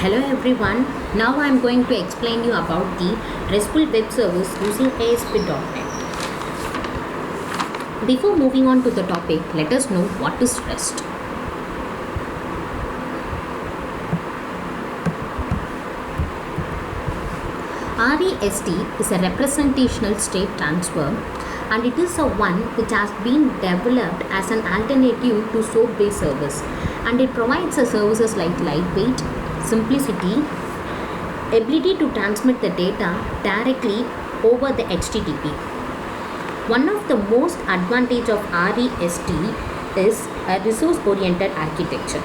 Hello everyone, now I am going to explain you about the RESTful Web Service using ASP.NET. Before moving on to the topic, let us know what is REST. REST is a representational state transfer, and it is a one which has been developed as an alternative to SOAP-based service, and it provides the services like lightweight, simplicity, ability to transmit the data directly over the HTTP. One of the most advantage of REST is a resource-oriented architecture.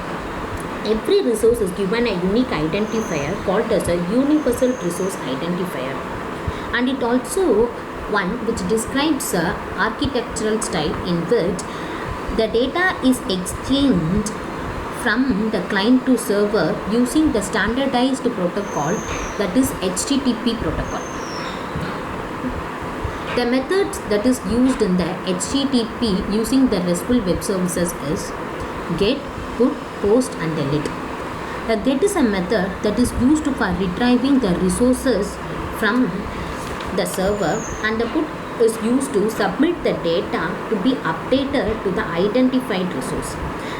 Every resource is given a unique identifier called as a universal resource identifier, and it also one which describes a architectural style in which the data is exchanged from the client to server using the standardized protocol, that is HTTP protocol. The methods that is used in the HTTP using the RESTful Web Services is get, put, post and delete. A get is a method that is used for retrieving the resources from the server, and the put is used to submit the data to be updated to the identified resource,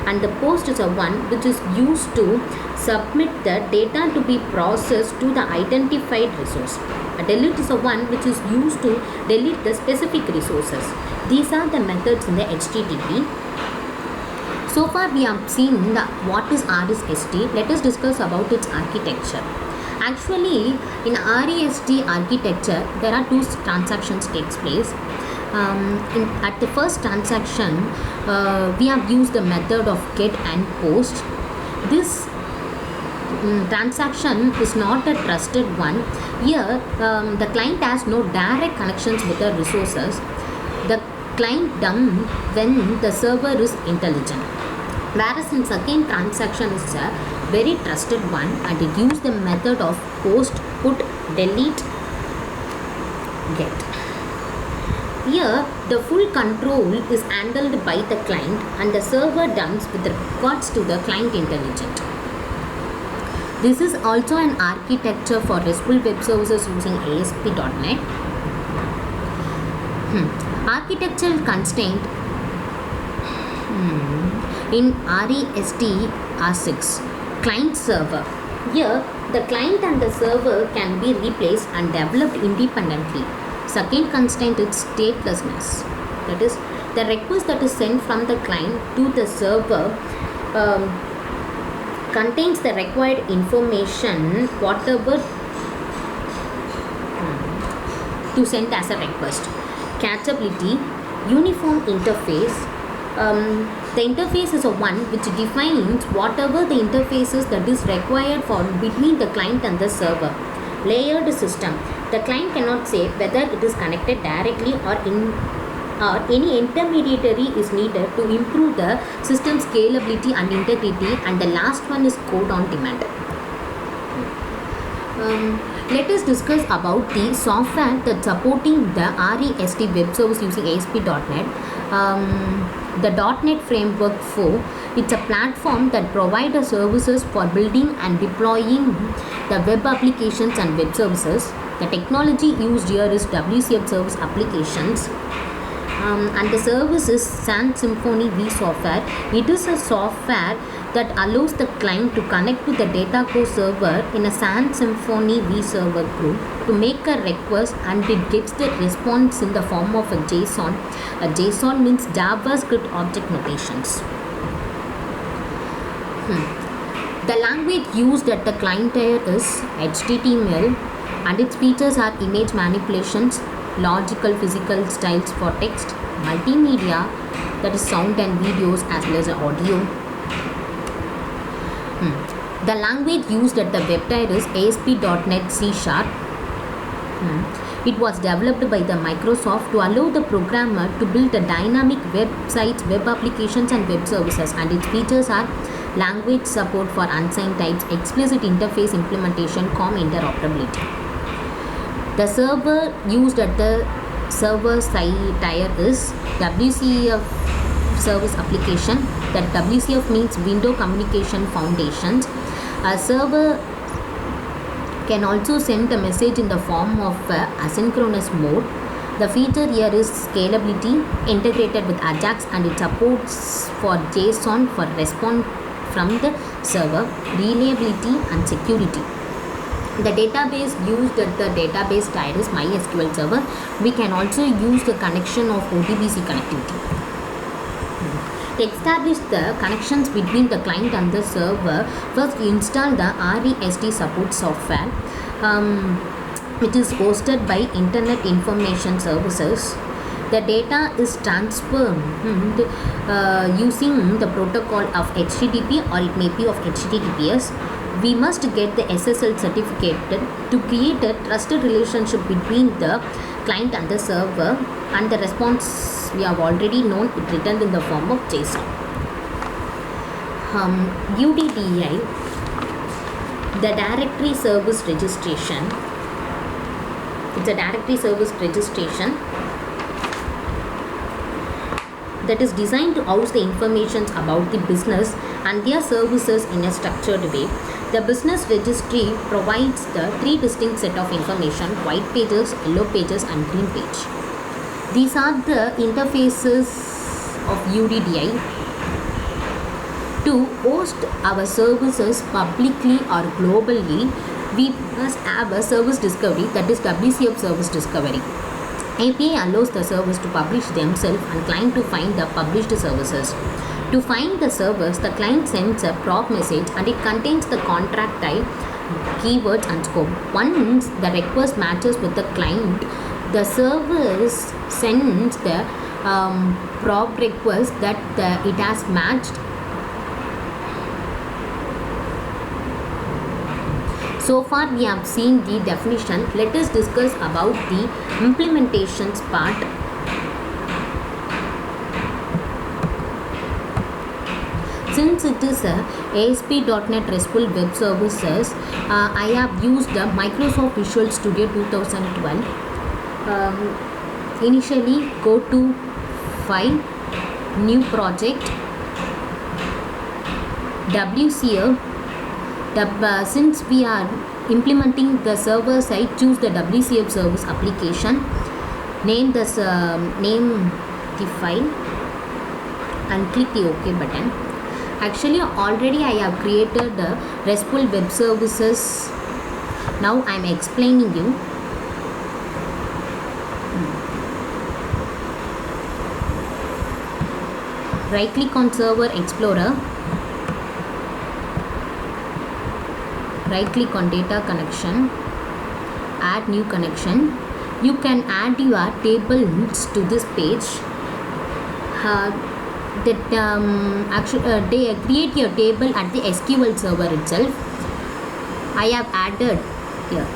and the post is a one which is used to submit the data to be processed to the identified resource. A delete is a one which is used to delete the specific resources. These are the methods in the HTTP. So far we have seen what is REST. Let us discuss about its architecture. Actually, in REST architecture, there are two transactions takes place. At the first transaction, we have used the method of get and post. This transaction is not a trusted one. Here, the client has no direct connections with the resources. The client done when the server is intelligent. Whereas in second transaction is a very trusted one, and it uses the method of post, put, delete, get. Here, the full control is handled by the client, and the server dumps with regards to the client intelligent. This is also an architecture for RESTful Web Services using ASP.NET. Architectural constraint in REST are 6. Client server. Here, the client and the server can be replaced and developed independently. Second constraint is statelessness. That is, the request that is sent from the client to the server contains the required information, whatever to send as a request. Catchability, uniform interface. The interface is a one which defines whatever the interfaces that is required for between the client and the server. Layered system. The client cannot say whether it is connected directly or any intermediary is needed to improve the system scalability and integrity. And the last one is code on demand. Let us discuss about the software that's supporting the REST web service using ASP.NET. The .NET Framework 4, it's a platform that provides services for building and deploying the web applications and web services. The technology used here is WCF service applications. And the service is Sun Symphony V software. It is a software that allows the client to connect to the data core server in a Sun Symphony V server group to make a request, and it gets the response in the form of a JSON. A JSON means JavaScript object notations. The language used at the client layer is HTML, and its features are image manipulations, logical physical styles for text, multimedia, that is sound and videos as well as audio. The language used at the web tier is ASP.NET C#. It was developed by the Microsoft to allow the programmer to build a dynamic websites, web applications and web services, and its features are language support for unsigned types, explicit interface implementation, COM interoperability. The server used at the server side tier is WCF service application. That WCF means Window Communication Foundations. A server can also send a message in the form of asynchronous mode. The feature here is scalability integrated with Ajax, and it supports for JSON for response from the server, reliability and security. The database used at the database tier is MySQL server. We can also use the connection of ODBC connectivity. To establish the connections between the client and the server, first install the REST support software. It is hosted by Internet Information Services. The data is transferred using the protocol of HTTP, or it may be of HTTPS. We must get the SSL certificate to create a trusted relationship between the client and the server, and the response we have already known, it returned in the form of JSON. UDDI, the directory service registration. It's a directory service registration that is designed to house the information about the business and their services in a structured way. The business registry provides the three distinct set of information: white pages, yellow pages and green page. These are the interfaces of UDDI. To host our services publicly or globally, we must have a service discovery, that is WCF service discovery. API allows the servers to publish themselves and client to find the published services. To find the servers, the client sends a prop message and it contains the contract type, keywords and scope. Once the request matches with the client, the servers sends the prop request that it has matched. So far we have seen the definition. Let us discuss about the implementations part. Since it is a ASP.NET RESTful Web Services, I have used the Microsoft Visual Studio 2012. Initially, go to File, New Project, WCF. Since we are implementing the server side, choose the WCF service application. Name the file and click the OK button. Actually, already I have created the RESTful Web Services. Now I am explaining you. Right click on Server Explorer. Right click on Data Connection. Add new connection. You can add your tables to this page. They create your table at the SQL server itself. I have added here.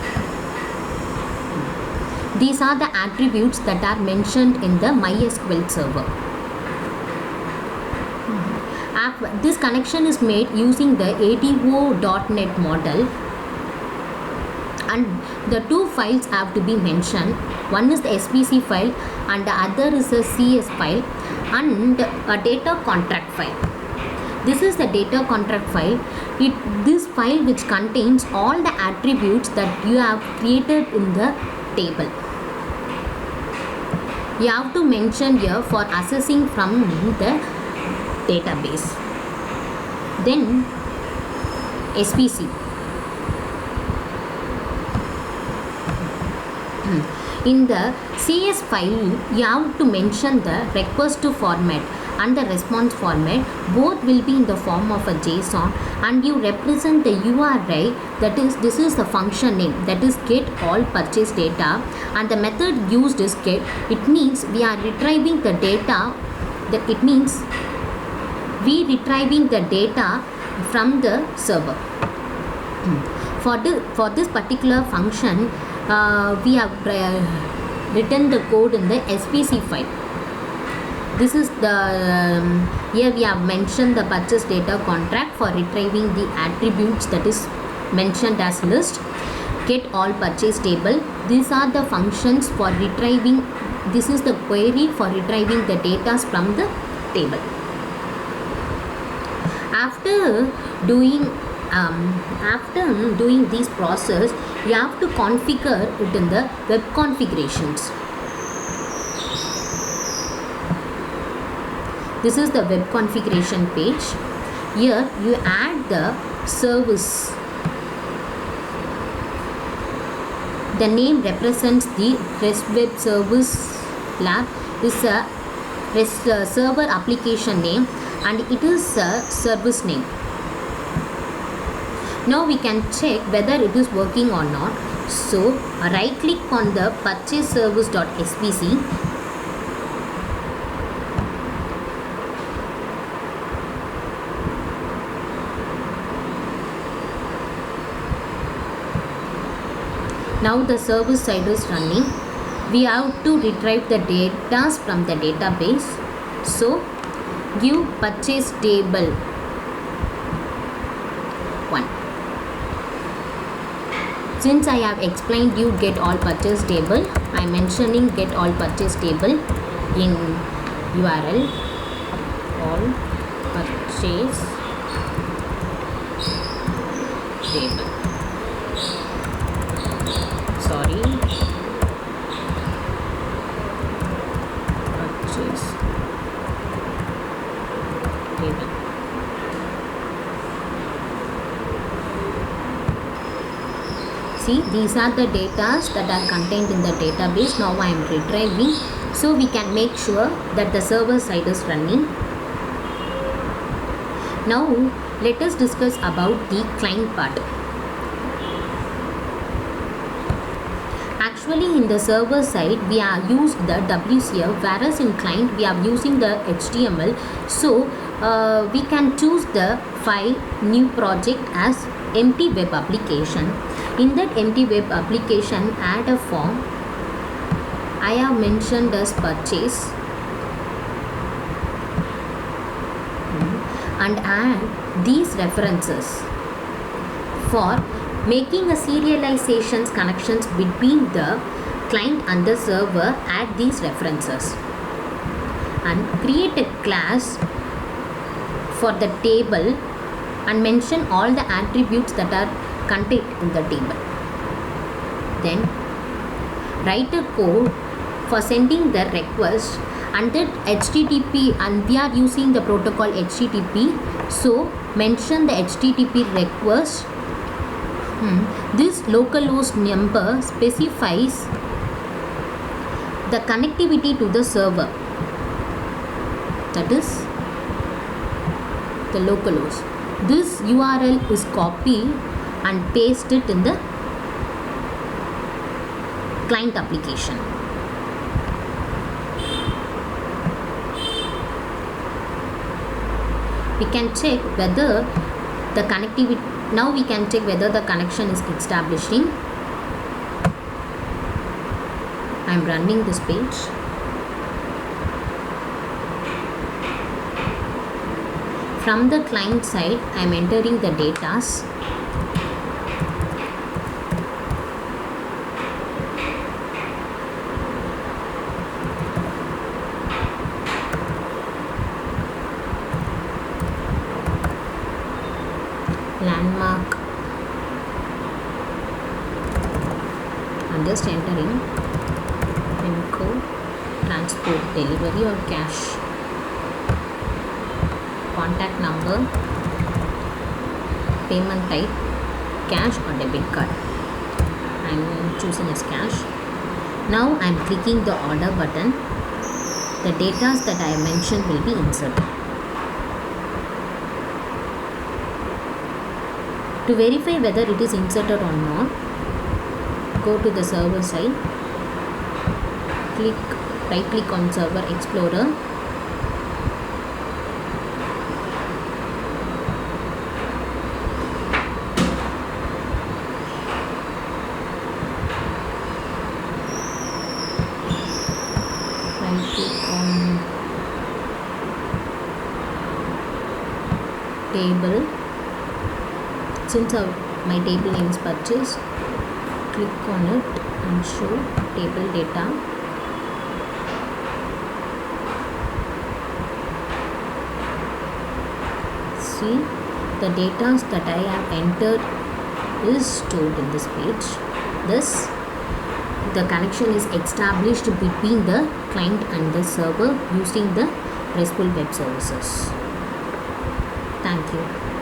These are the attributes that are mentioned in the MySQL server. This connection is made using the ADO.NET model, and the two files have to be mentioned. One is the SPC file and the other is a CS file and a data contract file. This is the data contract file. This file which contains all the attributes that you have created in the table. You have to mention here for accessing from the database. Then SPC. In the CS file, you have to mention the request to format and the response format. Both will be in the form of a JSON, and you represent the URI, that is, this is the function name, that is get all purchase data, and the method used is get. It means we are retrieving the data, that it means we retrieving the data from the server. For this particular function, we have written the code in the SPC file. This is the here we have mentioned the purchase data contract for retrieving the attributes that is mentioned as list. Get all purchase table. These are the functions for retrieving. This is the query for retrieving the data from the table. After doing After doing this process, you have to configure it in the web configurations. This is the web configuration page. Here you add the service. The name represents the REST Web Service Lab. Is a REST server application name, and it is a service name. Now we can check whether it is working or not. So right click on the purchase service.svc. Now the service side is running. We have to retrieve the data from the database. So give purchase table 1. Since I have explained you get all purchase table, I am mentioning get all purchase table in URL. All purchase table. Sorry. Purchase table. See, these are the data that are contained in the database. Now I am retrieving, so we can make sure that the server side is running. Now let us discuss about the client part. Actually in the server side we are used the WCF, whereas in client we are using the HTML. So we can choose the file new project as empty web application. In that empty web application, add a form. I have mentioned as purchase and add these references for making a serializations connections between the client and the server. Add these references and create a class for the table and mention all the attributes that are contained in the table. Then write a code for sending the request, and that HTTP, and we are using the protocol HTTP, so mention the HTTP request. This localhost number specifies the connectivity to the server, that is the localhost. This URL is copied and paste it in the client application. We can check whether the connectivity, now we can check whether the connection is establishing. I am running this page. From the client side, I am entering the data. Landmark. I'm just entering PIN code, transport, delivery or cash, contact number, payment type, cash or debit card. I'm choosing as cash. Now I'm clicking the order button. The data that I mentioned will be inserted. To verify whether it is inserted or not, go to the server side, right click on Server Explorer, right click on table. Since my table name is purchase, click on it and show table data. See, the data that I have entered is stored in this page. Thus, the connection is established between the client and the server using the RESTful Web Services. Thank you.